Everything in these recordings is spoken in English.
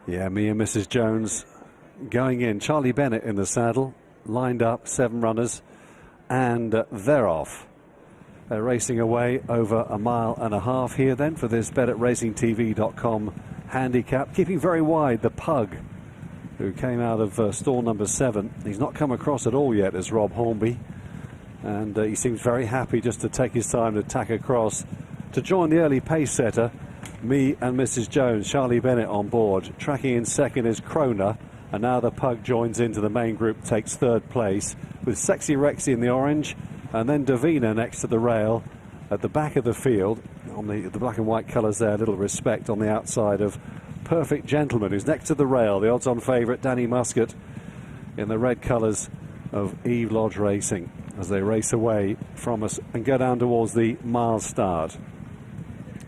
Yeah, me and Mrs. Jones going in. Charlie Bennett in the saddle, lined up, 7 runners, and they're off. They're racing away over 1.5 miles here then for this bet@racingtv.com handicap. Keeping very wide the Pug, who came out of stall number 7. He's not come across at all yet as Rob Hornby, and he seems very happy just to take his time to tack across to join the early pace setter. Me and Mrs. Jones, Charlie Bennett on board. Tracking in second is Krona, and now the Pug joins into the main group, takes 3rd place with Sexy Rexy in the orange, and then Davina next to the rail at the back of the field on the black and white colours there. A little respect on the outside of Perfect Gentleman, who's next to the rail, the odds-on favourite Danny Muscat in the red colours of Eve Lodge Racing as they race away from us and go down towards the mile start.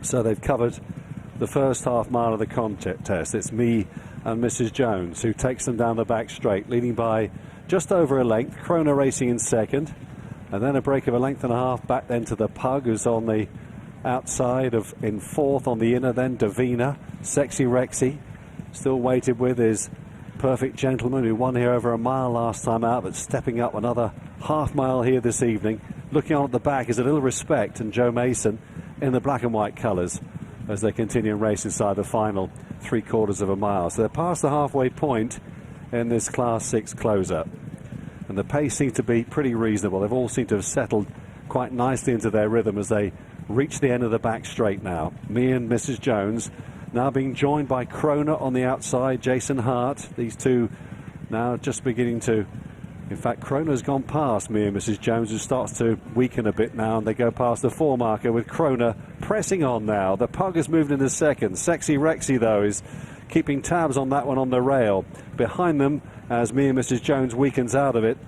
So they've covered the first half mile of the contest. It's me and Mrs. Jones who takes them down the back straight, leading by just over a length. Krona racing in second, and then a break of 1.5 lengths back then to the Pug, who's on the outside of in 4th on the inner. Then Davina, Sexy Rexy, still waited with is Perfect Gentleman, who won here over 1 mile last time out, but stepping up another half mile here this evening. Looking on at the back is a little respect, and Joe Mason in the black and white colours as they continue and race inside the final 3/4 of a mile. So they're past the halfway point in this Class 6 closer, and the pace seems to be pretty reasonable. They've all seemed to have settled quite nicely into their rhythm as they reach the end of the back straight now. Me and Mrs. Jones now being joined by Krona on the outside, Jason Hart. These two now just beginning to, in fact, Krona's gone past me and Mrs. Jones, who starts to weaken a bit now, and they go past the 4 marker with Krona pressing on now. The Pug has moved into second. Sexy Rexy, though, is keeping tabs on that one on the rail. Behind them, as me and Mrs. Jones weakens out of it,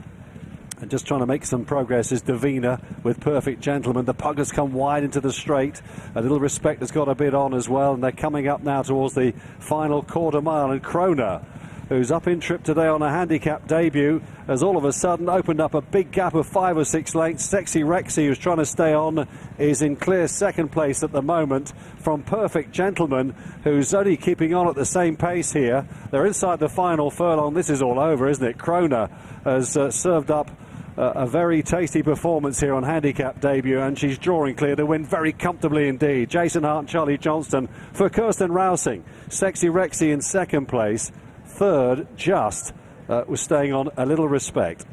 and just trying to make some progress, is Davina with Perfect Gentleman. The Pug has come wide into the straight. A little respect has got a bit on as well, and they're coming up now towards the final 1/4 mile, and Krona, who's up in trip today on a handicap debut, has all of a sudden opened up a big gap of 5 or 6 lengths. Sexy Rexy, who's trying to stay on, is in clear second place at the moment from Perfect Gentleman, who's only keeping on at the same pace here. They're inside the final furlong. This is all over, isn't it? Krona has served up a very tasty performance here on handicap debut, and she's drawing clear to win very comfortably indeed. Jason Hart and Charlie Johnston for Kirsten Rousing. Sexy Rexy in second place. Third, just was staying on a little respect.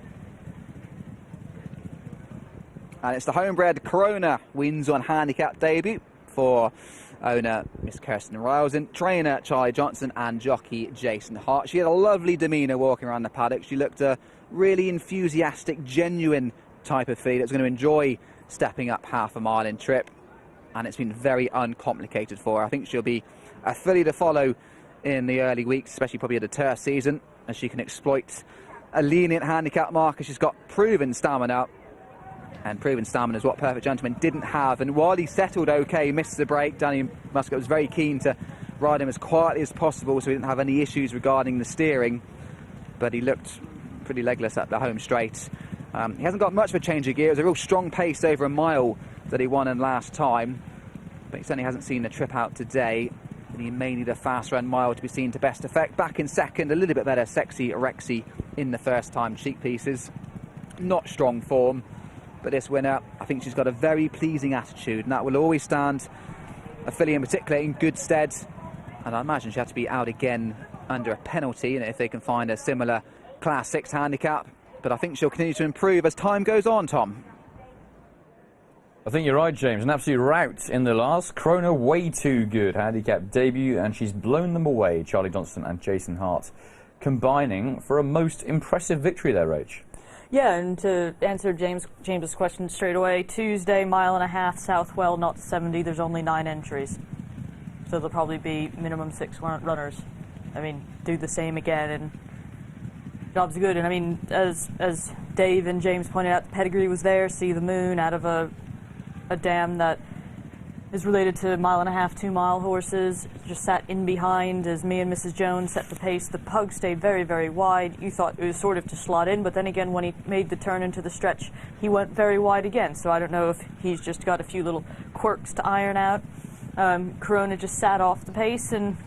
And it's the homebred Krona wins on handicap debut for owner Miss Kirsten Rousing, trainer Charlie Johnston, and jockey Jason Hart. She had a lovely demeanour walking around the paddock. She looked a really enthusiastic, genuine type of filly that's going to enjoy stepping up 1/2 mile in trip, and it's been very uncomplicated for her. I think she'll be a filly to follow in the early weeks, especially probably at the turf season, as she can exploit a lenient handicap marker. She's got proven stamina, and proven stamina is what Perfect Gentleman didn't have. And while he settled okay, missed the break, Danny Muscat was very keen to ride him as quietly as possible so he didn't have any issues regarding the steering, but he looked pretty legless at the home straight. He hasn't got much of a change of gear. It was a real strong pace over 1 mile that he won in last time, but he certainly hasn't seen the trip out today, and he may need a fast run mile to be seen to best effect. Back in second, a little bit better, Sexy Rexy in the first time cheek pieces. Not strong form, but this winner, I think she's got a very pleasing attitude, and that will always stand a filly in particular in good stead. And I imagine she'll have to be out again under a penalty, and if they can find a similar Class 6 handicap. But I think she'll continue to improve as time goes on, Tom. I think you're right, James. An absolute rout in the last. Krona way too good handicap debut, and she's blown them away, Charlie Johnston and Jason Hart, combining for a most impressive victory there, Rach. Yeah, and to answer James's question straight away, Tuesday, 1.5 miles, Southwell, not 70. There's only 9 entries. So there'll probably be minimum 6 runners. I mean, do the same again, and job's good. And I mean, as Dave and James pointed out, the pedigree was there. See the Moon out of a dam that is related to 1.5 mile, 2 mile horses. Just sat in behind as me and Mrs. Jones set the pace. The Pug stayed very, very wide. You thought it was sort of to slot in, but then again, when he made the turn into the stretch, he went very wide again. So I don't know if he's just got a few little quirks to iron out. Krona just sat off the pace, and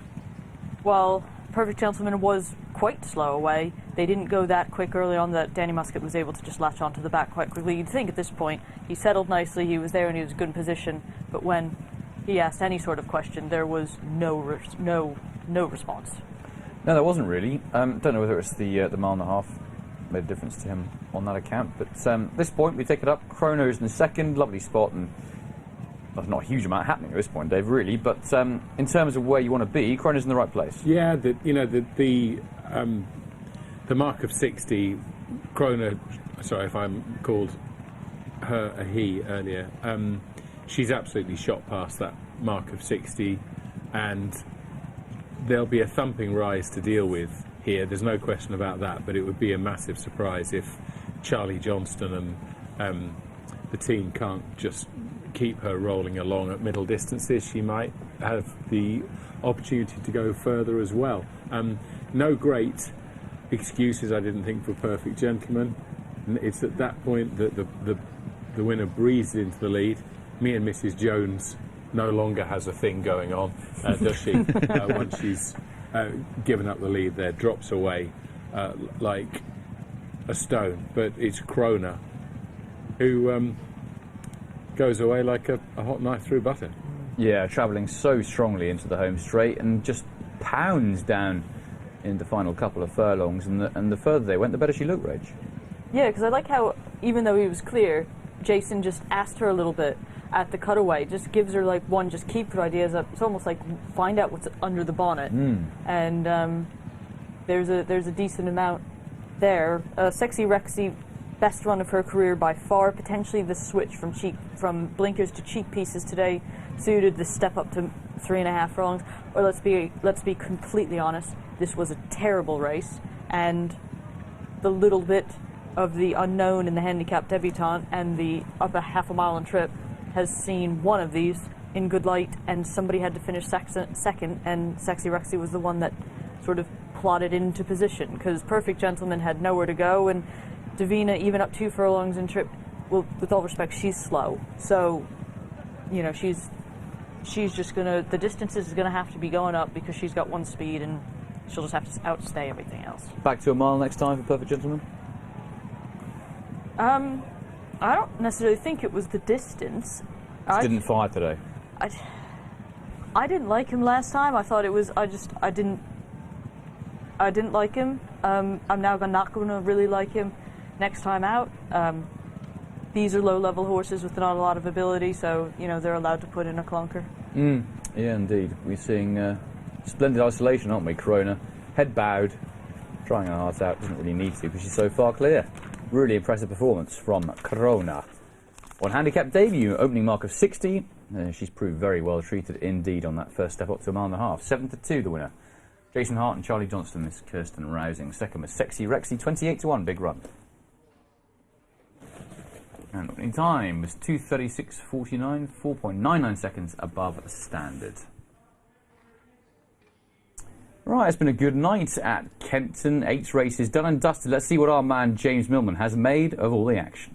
while Perfect Gentleman was quite slow away. They didn't go that quick early on that Danny Muscat was able to just latch onto the back quite quickly. You'd think at this point he settled nicely, he was there and he was in good position, but when he asked any sort of question, there was no response. No, there wasn't really. Don't know whether it's the mile and a half made a difference to him on that account, but at this point we take it up. Krona is in the second, lovely spot, and there's not a huge amount happening at this point, Dave, really, but in terms of where you want to be, Krona's in the right place. Yeah, the mark of 60, Krona, sorry if I'm called her a he earlier, she's absolutely shot past that mark of 60, and there'll be a thumping rise to deal with here, there's no question about that, but it would be a massive surprise if Charlie Johnston and the team can't just keep her rolling along at middle distances. She might have the opportunity to go further as well. No great excuses, I didn't think, for Perfect Gentleman. It's at that point that the winner breezes into the lead. Me and Mrs. Jones no longer has a thing going on, does she? Once she's given up the lead there, drops away like a stone. But it's Krona who goes away like a hot knife through butter. Yeah, travelling so strongly into the home straight and just pounds down in the final couple of furlongs, and the further they went, the better she looked, Reg. Yeah, because I like how, even though he was clear, Jason just asked her a little bit at the cutaway, just gives her like one, just keep her ideas up. It's almost like find out what's under the bonnet. And there's a decent amount there. Sexy Rexy, best run of her career by far. Potentially the switch from blinkers to cheek pieces today suited the step up to 3.5 furlongs. Or let's be completely honest, this was a terrible race, and the little bit of the unknown in the handicap debutante and the up a half a mile and trip has seen one of these in good light, and somebody had to finish second, and Sexy Rexy was the one that sort of plotted into position, because Perfect Gentleman had nowhere to go, and Davina, even up 2 furlongs in trip, well, with all respect, she's slow. So, you know, she's just gonna, the distances is gonna have to be going up because she's got one speed, and she'll just have to outstay everything else. Back to a mile next time for Perfect Gentleman? I don't necessarily think it was the distance. Didn't fire today. I didn't like him last time. I thought it was, I didn't like him. I'm now not going to really like him next time out. These are low-level horses with not a lot of ability, so, you know, they're allowed to put in a clunker. Yeah, indeed. We're seeing splendid isolation, aren't we, Krona? Head bowed, trying her heart out, doesn't really need to because she's so far clear. Really impressive performance from Krona. On handicap debut, opening mark of 60. She's proved very well treated indeed on that first step up to a mile and a half. 7-2 the winner. Jason Hart and Charlie Johnston is Kirsten Rousing. Second was Sexy Rexy, 28-1, big run. And opening time was 2:36.49, 4.99 seconds above standard. Right, it's been a good night at Kempton. 8 races done and dusted. Let's see what our man James Millman has made of all the action.